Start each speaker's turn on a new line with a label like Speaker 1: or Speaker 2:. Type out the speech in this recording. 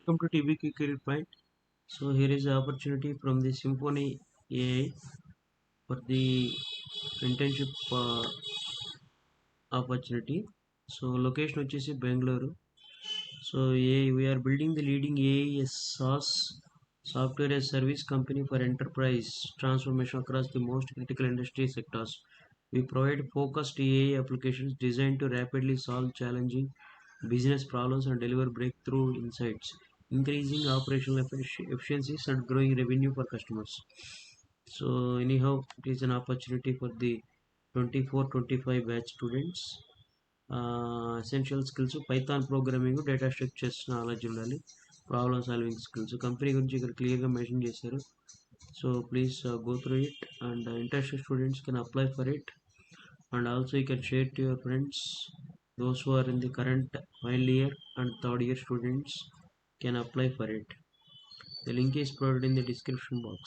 Speaker 1: welcome to TBK Career Point. So here is the opportunity from the Symphony AI for the internship opportunity. So location వచ్చేసి Bangalore. So we are building the leading AI SaaS software as service company for enterprise transformation across the most critical industry sectors. We provide focused AI applications designed to rapidly solve challenging business problems and deliver breakthrough insights, increasing operational efficiencies and growing revenue for customers. So anyhow, it is an opportunity for the 24-25 batch students. Essential skills Python programming data structures knowledge ఉండాలి, problem solving skills company గురించి ఇక్కడ క్లియర్గా mention చేశారు. So please go through it, and interested students can apply for it, and also you can share to your friends. Those who are in the current final year and third year students can apply for it. The link is provided in the description box.